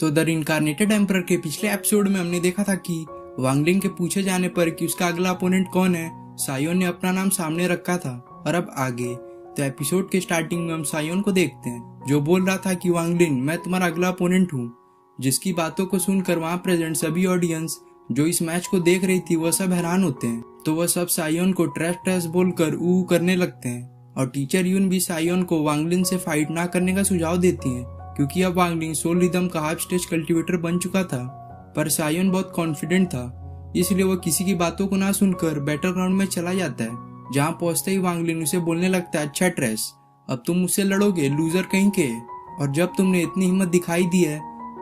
तो the incarnated emperor के पिछले एपिसोड में हमने देखा था कि वांगलिंग के पूछे जाने पर कि उसका अगला अपोनेंट कौन है, सायोन ने अपना नाम सामने रखा था। और अब आगे तो एपिसोड के स्टार्टिंग में हम सायोन को देखते हैं जो बोल रहा था कि वांगलिन, मैं तुम्हारा अगला अपोनेंट हूँ। जिसकी बातों को सुनकर वहाँ प्रेजेंट सभी ऑडियंस जो इस मैच को देख रही थी वह सब हैरान होते हैं। तो वह सब सायोन को ट्रैश ट्रैश बोलकर ऊ करने लगते हैं। और टीचर यून भी सायोन को वांगलिन से फाइट ना करने का सुझाव देती है क्योंकि अब वांगलिन सोल रिदम का हाफ स्टेज कल्टीवेटर बन चुका था। पर सायोन बहुत कॉन्फिडेंट था, इसलिए वह किसी की बातों को ना सुनकर बैटल ग्राउंड में चला जाता है। जहाँ पहुंचते ही वांगलिन उसे बोलने लगता है, अच्छा ट्रेस, अब तुम मुझसे लड़ोगे लूजर कहीं के। और जब तुमने इतनी हिम्मत दिखाई दी है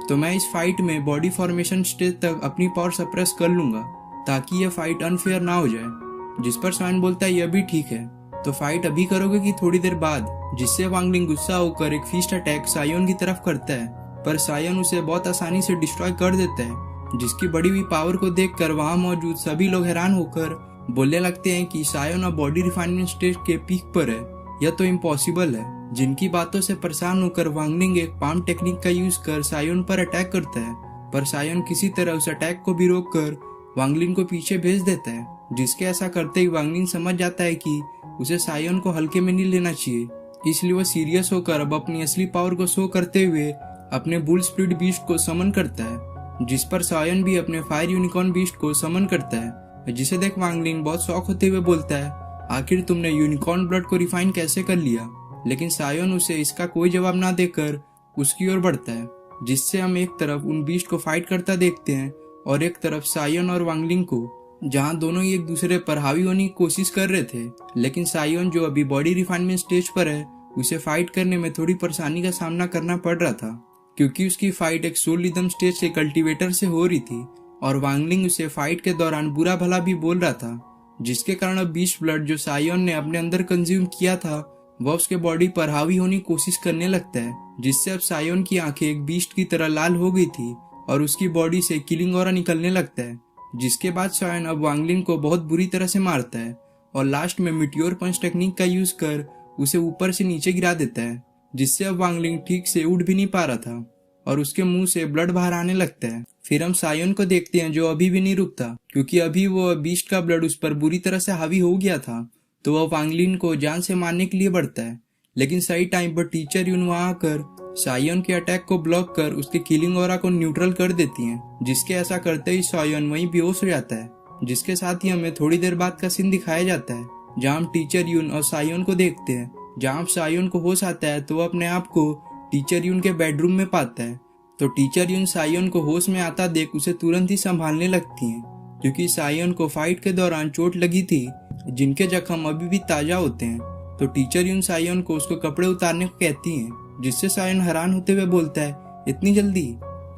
तो मैं इस फाइट में बॉडी फॉर्मेशन स्टेज तक अपनी पावर सप्रेस कर लूंगा ताकि यह फाइट अनफेयर ना हो जाए। जिस पर सायोन बोलता है, यह भी ठीक है, तो फाइट अभी करोगे कि थोड़ी देर बाद। जिससे वांगलिन गुस्सा होकर एक फिस्ट अटैक सायोन की तरफ करता है, पर सायोन उसे बहुत आसानी से डिस्ट्रॉय कर देता है। जिसकी बढ़ी हुई पावर को देखकर वहां मौजूद सभी लोग हैरान होकर बोलने लगते हैं कि सायोन अब बॉडी रिफाइनमेंट स्टेज के पीक पर है, यह तो इम्पॉसिबल है। जिनकी बातों से परेशान होकर वांगलिंग एक पाम टेक्निक का यूज कर सायोन पर अटैक करता है, पर सायोन किसी तरह उस अटैक को भी रोककर वांगलिन को पीछे भेज देता है। जिसके ऐसा करते ही वांगलिन समझ जाता है कि उसे सायोन को हल्के में नहीं लेना चाहिए, इसलिए वह सीरियस होकर अब अपनी असली पावर को शो करते हुए अपने बुल स्प्लिट बीस्ट को समन करता है। जिस पर सायोन भी अपने फायर यूनिकॉर्न बीस्ट को समन करता है, जिसे देख वांगलिन बहुत शौक होते हुए बोलता है, आखिर तुमने यूनिकॉर्न ब्लड को रिफाइन कैसे कर लिया। लेकिन सायोन उसे इसका कोई जवाब ना देकर उसकी ओर बढ़ता है। जिससे हम एक तरफ उन बीस्ट को फाइट करता देखते हैं और एक तरफ सायोन और वांगलिन को, जहां दोनों ही एक दूसरे पर हावी होने की कोशिश कर रहे थे। लेकिन सायोन जो अभी बॉडी रिफाइनमेंट स्टेज पर है, उसे फाइट करने में थोड़ी परेशानी का सामना करना पड़ रहा था क्योंकि उसकी फाइट एक सोल रिदम स्टेज के कल्टीवेटर से हो रही थी और वांगलिंग उसे फाइट के दौरान बुरा भला भी बोल रहा था। जिसके कारण अब बीस्ट ब्लड जो सायोन ने अपने अंदर कंज्यूम किया था वह उसके बॉडी पर हावी होने की कोशिश करने लगता है। जिससे अब सायोन की आंखें एक बीस्ट की तरह लाल हो गई थी और उसकी बॉडी से किलिंग ऑरा निकलने लगता है। जिसके बाद सायोन अब वांगलिन को बहुत बुरी तरह से मारता है और लास्ट में मिटियोर पंच टेक्निक का यूज कर उसे ऊपर से नीचे गिरा देता है। जिससे अब वांगलिन ठीक से उठ भी नहीं पा रहा था और उसके मुंह से ब्लड बाहर आने लगता है। फिर हम सायोन को देखते हैं जो अभी भी नहीं रुकता क्योंकि अभी वो बीस्ट का ब्लड उस पर बुरी तरह से हावी हो गया था। तो वह वांगलिन को जान से मारने के लिए बढ़ता है, लेकिन सही टाइम पर टीचर यून वहां आकर सायोन के अटैक को ब्लॉक कर उसके किलिंग ऑरा को न्यूट्रल कर देती हैं। जिसके ऐसा करते ही सायोन वहीं बेहोश हो जाता है। जिसके साथ ही हमें थोड़ी देर बाद का सीन दिखाया जाता है जहां हम टीचर यून और सायोन को देखते हैं। जहां सायोन को होश आता है तो वह अपने आप को टीचर यून के बेडरूम में पाता है। तो टीचर यून सायोन को होश में आता देख उसे तुरंत ही संभालने लगती हैं क्योंकि सायोन को फाइट के दौरान चोट लगी थी जिनके जख्म अभी भी ताजा होते हैं। तो टीचर यून सायोन को उसको कपड़े उतारने को कहती हैं, जिससे सायोन हैरान होते हुए बोलता है, इतनी जल्दी।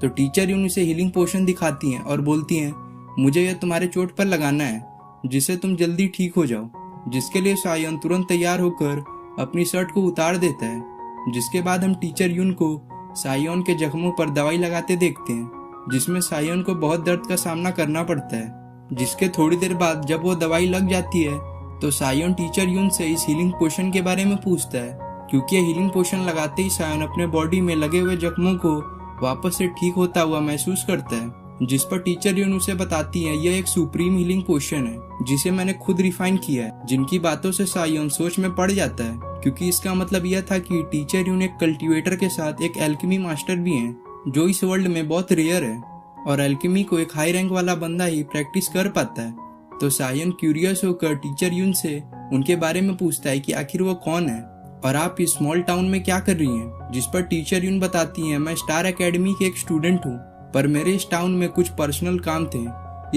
तो टीचर यून उसे हीलिंग पोशन दिखाती हैं और बोलती हैं, मुझे यह तुम्हारे चोट पर लगाना है जिससे तुम जल्दी ठीक हो जाओ। जिसके लिए सायोन तुरंत तैयार होकर अपनी शर्ट को उतार देता है। जिसके बाद हम टीचर यून को सायोन के जख्मों पर दवाई लगाते देखते हैं, जिसमें सायोन को बहुत दर्द का सामना करना पड़ता है। जिसके थोड़ी देर बाद जब वो दवाई लग जाती है तो सायोन टीचर यून से इस हीलिंग पोशन के बारे में पूछता है क्योंकि यह हीलिंग पोशन लगाते ही सायोन अपने बॉडी में लगे हुए जख्मों को वापस से ठीक होता हुआ महसूस करता है। जिस पर टीचर यून उसे बताती है, यह एक सुप्रीम हीलिंग पोशन है जिसे मैंने खुद रिफाइन किया है। जिनकी बातों से सायोन सोच में पड़ जाता है क्योंकि इसका मतलब यह था कि टीचर यून एक कल्टीवेटर के साथ एक एल्केमी मास्टर भी हैं जो इस वर्ल्ड में बहुत रेयर है और एल्केमी को एक हाई रैंक वाला बंदा ही प्रैक्टिस कर पाता है। तो सायोन क्यूरियस होकर टीचर यून से उनके बारे में पूछता है कि आखिर वो कौन है और आप इस स्मॉल टाउन में क्या कर रही हैं। जिस पर टीचर यून बताती हैं, मैं स्टार एकेडमी की एक स्टूडेंट हूँ, पर मेरे इस टाउन में कुछ पर्सनल काम थे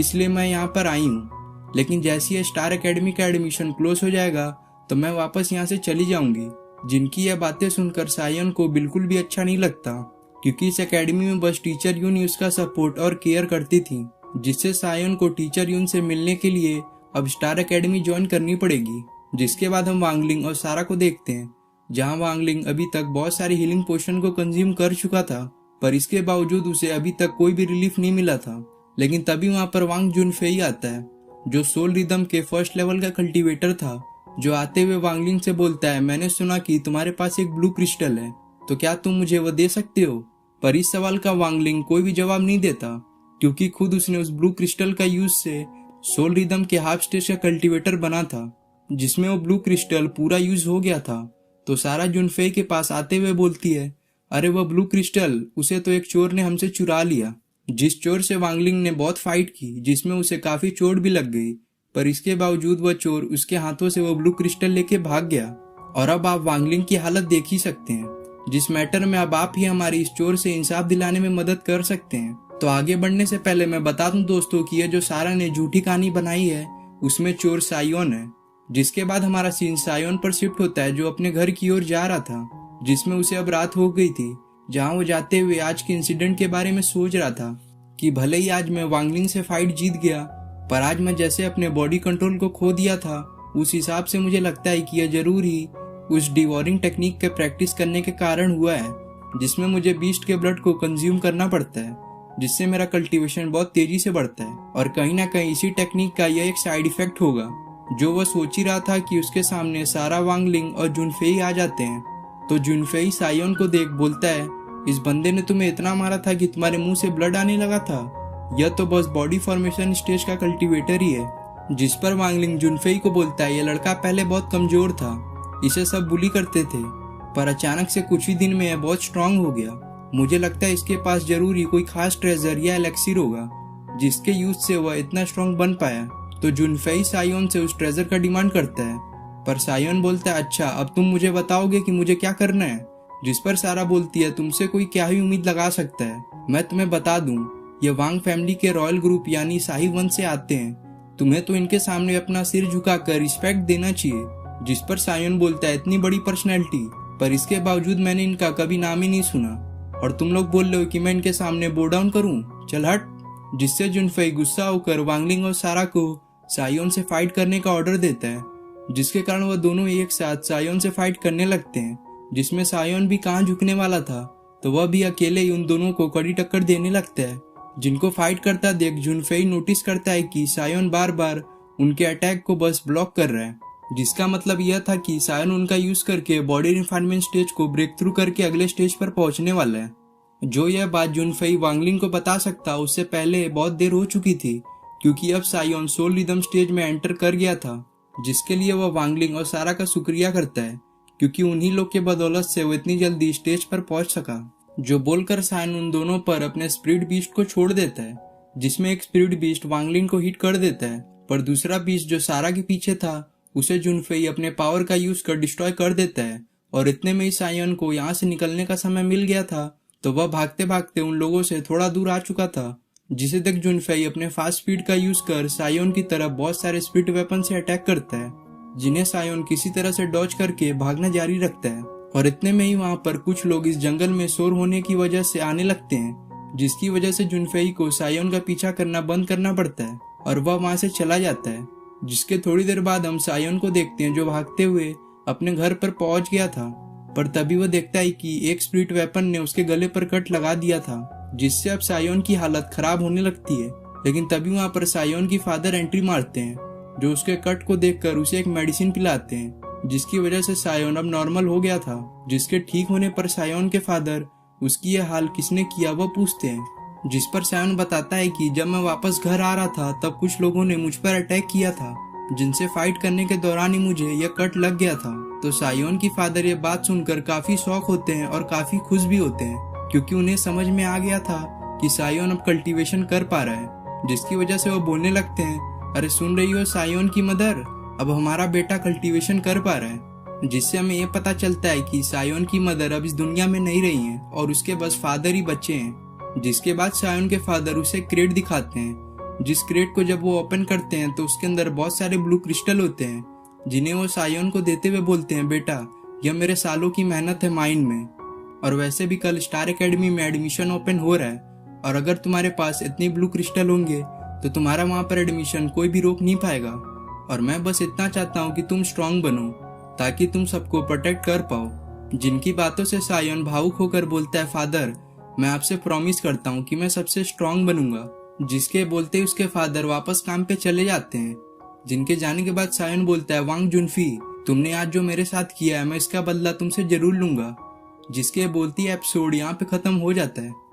इसलिए मैं यहाँ पर आई हूँ। लेकिन जैसे ही स्टार एकेडमी का एडमिशन क्लोज हो जाएगा तो मैं वापस यहाँ से चली जाऊंगी। जिनकी यह बातें सुनकर सायोन को बिल्कुल भी अच्छा नहीं लगता क्योंकि इस एकेडमी में बस टीचर यून ही उसका सपोर्ट और केयर करती थी। जिससे सायोन को टीचर यून से मिलने के लिए अब स्टार एकेडमी ज्वाइन करनी पड़ेगी। जिसके बाद हम वांगलिंग और सारा को देखते हैं जहां वांगलिंग अभी तक बहुत सारी हीलिंग पोशन को कंज्यूम कर चुका था, पर इसके बावजूद उसे अभी तक कोई भी रिलीफ नहीं मिला था। लेकिन तभी वहां पर वांग जुनफेई आता है जो सोल रिदम के फर्स्ट लेवल का कल्टीवेटर था, जो आते हुए वांगलिंग से बोलता है, मैंने सुना कि तुम्हारे पास एक ब्लू क्रिस्टल है, तो क्या तुम मुझे वो दे सकते हो। पर इस सवाल का वांगलिंग कोई भी जवाब नहीं देता, क्योंकि खुद उसने उस ब्लू क्रिस्टल का यूज से सोल रिदम के हाफ स्टेज का कल्टीवेटर बना था, जिसमें वो ब्लू क्रिस्टल पूरा यूज हो गया था। तो सारा जुनफेई के पास आते हुए बोलती है, अरे वह ब्लू क्रिस्टल, उसे तो एक चोर ने हमसे चुरा लिया। जिस चोर से वांगलिंग ने बहुत फाइट की, जिसमें उसे काफी चोट भी लग गई, पर इसके बावजूद वह चोर उसके हाथों से वो ब्लू क्रिस्टल लेके भाग गया। और अब आप वांगलिंग की हालत देख ही सकते हैं, जिस मैटर में अब आप ही हमारी इस चोर से इंसाफ दिलाने में मदद कर सकते हैं। तो आगे बढ़ने से पहले मैं बता दूं दोस्तों कि ये जो सारा ने झूठी कहानी बनाई है, उसमें चोर सायोन है। जिसके बाद हमारा सीन सायोन पर शिफ्ट होता है, जो अपने घर की ओर जा रहा था, जिसमें उसे अब रात हो गई थी, जहां वो जाते हुए आज के इंसिडेंट के बारे में सोच रहा था कि भले ही आज मैं वांगलिंग से फाइट जीत गया, पर आज मैं जैसे अपने बॉडी कंट्रोल को खो दिया था, उस हिसाब से मुझे लगता है कि यह जरूर ही उस डिवोरिंग टेक्निक के प्रैक्टिस करने के कारण हुआ है, जिसमें मुझे बीस्ट के ब्लड को कंज्यूम करना पड़ता है, जिससे मेरा कल्टीवेशन बहुत तेजी से बढ़ता है। और कहीं ना कहीं इसी टेक्निक का यह एक साइड इफेक्ट होगा, जो वह सोच ही रहा था कि उसके सामने सारा, वांगलिंग और जुनफेई आ जाते हैं। तो जुनफेई सायोन को देख बोलता है, इस बंदे ने तुम्हें इतना मारा था कि तुम्हारे मुंह से ब्लड आने लगा था, यह तो बस बॉडी फॉर्मेशन स्टेज का कल्टीवेटर ही है। जिस पर वांगलिंग जुनफेई को बोलता है, यह लड़का पहले बहुत कमजोर था, इसे सब बुली करते थे, पर अचानक से कुछ ही दिन में यह बहुत स्ट्रांग हो गया। मुझे लगता है इसके पास जरूर ही कोई खास ट्रेजर या एलेक्सिर होगा, जिसके यूज से वह इतना स्ट्रांग बन पाया। तो जुनफेई सायोन से उस ट्रेजर का डिमांड करता है, पर सायोन बोलता है, अच्छा अब तुम मुझे बताओगे कि मुझे क्या करना है। जिस पर सारा बोलती है, तुमसे कोई क्या ही उम्मीद लगा सकता है, मैं तुम्हें बता दूं, ये वांग फैमिली के रॉयल ग्रुप यानी शाही वंश से आते हैं, तुम्हें तो इनके सामने अपना सिर झुकाकर रिस्पेक्ट देना चाहिए। जिस पर सायोन बोलता है, इतनी बड़ी पर्सनैलिटी, पर इसके बावजूद मैंने इनका कभी नाम ही नहीं सुना, और तुम लोग बोल रहे हो कि मैं इनके सामने बो डाउन करूं, चल हट। जिससे जुनफेई गुस्सा होकर वांगलिंग और सारा को सायोन से फाइट करने का ऑर्डर देता है, जिसके कारण वह दोनों एक साथ सायोन से फाइट करने लगते हैं। जिसमें सायोन भी कहाँ झुकने वाला था, तो वह भी अकेले ही उन दोनों को कड़ी टक्कर देने लगता है। जिनको फाइट करता देख जुनफेई नोटिस करता है कि सायोन बार बार उनके अटैक को बस ब्लॉक कर रहा है, जिसका मतलब यह था कि सायोन उनका यूज करके बॉडी रिफाइनमेंट स्टेज को ब्रेक थ्रू करके अगले स्टेज पर पहुंचने वाला है। जो यह बात जुनफेई वांगलिंग को बता सकता, उससे पहले बहुत देर हो चुकी थी, क्योंकि अब सायोन सोल रिदम स्टेज में एंटर कर गया था, जिसके लिए वह वांगलिंग और सारा का शुक्रिया करता है, क्योंकि उन्हीं लोग के बदौलत से वो इतनी जल्दी स्टेज पर पहुंच सका। जो बोलकर सायन उन दोनों पर अपने स्पिरिट बीस्ट को छोड़ देता है, जिसमें एक स्पिरिट बीस्ट वांगलिंग को हिट कर देता है, पर दूसरा बीस्ट जो सारा के पीछे था, उसे जुनफेई अपने पावर का यूज कर डिस्ट्रॉय कर देता है। और इतने में ही सायन को यहाँ से निकलने का समय मिल गया था, तो वह भागते भागते उन लोगों से थोड़ा दूर आ चुका था, जिसे देख जुनफेई अपने फास्ट स्पीड का यूज कर सायोन की तरफ बहुत सारे स्पिरिट वेपन से अटैक करता है, जिन्हें सायोन किसी तरह से डॉज करके भागना जारी रखता है। और इतने में ही वहां पर कुछ लोग इस जंगल में शोर होने की वजह से आने लगते हैं, जिसकी वजह से जुनफेई को सायोन का पीछा करना बंद करना पड़ता है और वह वहां से चला जाता है। जिसके थोड़ी देर बाद हम सायोन को देखते हैं, जो भागते हुए अपने घर पर पहुंच गया था, पर तभी वह देखता है कि एक स्पिरिट वेपन ने उसके गले पर कट लगा दिया था, जिससे अब सायोन की हालत खराब होने लगती है। लेकिन तभी वहां पर सायोन की फादर एंट्री मारते हैं, जो उसके कट को देखकर उसे एक मेडिसिन पिलाते हैं, जिसकी वजह से सायोन अब नॉर्मल हो गया था। जिसके ठीक होने पर सायोन के फादर उसकी यह हाल किसने किया वह पूछते हैं, जिस पर सायोन बताता है कि जब मैं वापस घर आ रहा था तब कुछ लोगों ने मुझ पर अटैक किया था, जिनसे फाइट करने के दौरान ही मुझे यह कट लग गया था। तो सायोन की फादर ये बात सुनकर काफी शॉक होते हैं और काफी खुश भी होते हैं, क्योंकि उन्हें समझ में आ गया था कि सायोन अब कल्टीवेशन कर पा रहा है। जिसकी वजह से वो बोलने लगते हैं, अरे सुन रही हो सायोन की मदर, अब हमारा बेटा कल्टीवेशन कर पा रहा है। जिससे हमें यह पता चलता है कि सायोन की मदर अब इस दुनिया में नहीं रही हैं और उसके बस फादर ही बच्चे हैं। जिसके बाद सायोन के फादर उसे क्रेट दिखाते हैं, जिस क्रेट को जब वो ओपन करते हैं तो उसके अंदर बहुत सारे ब्लू क्रिस्टल होते हैं, जिन्हें वो सायोन को देते हुए बोलते हैं, बेटा यह मेरे सालों की मेहनत है माइंड में, और वैसे भी कल स्टार एकेडमी में एडमिशन ओपन हो रहा है, और अगर तुम्हारे पास इतने ब्लू क्रिस्टल होंगे तो तुम्हारा वहां पर एडमिशन कोई भी रोक नहीं पाएगा। और मैं बस इतना चाहता हूँ कि तुम स्ट्रांग बनो, ताकि तुम सबको प्रोटेक्ट कर पाओ। जिनकी बातों से सायोन भावुक होकर बोलता है, फादर मैं आपसे प्रॉमिस करता हूँ कि मैं सबसे स्ट्रांग बनूंगा। जिसके बोलते ही उसके फादर वापस काम पे चले जाते हैं। जिनके जाने के बाद सायोन बोलता है, वांग जुनफी तुमने आज जो मेरे साथ किया है मैं इसका बदला तुमसे जरूर लूंगा। जिसके बोलती एपिसोड यहाँ पे खत्म हो जाता है।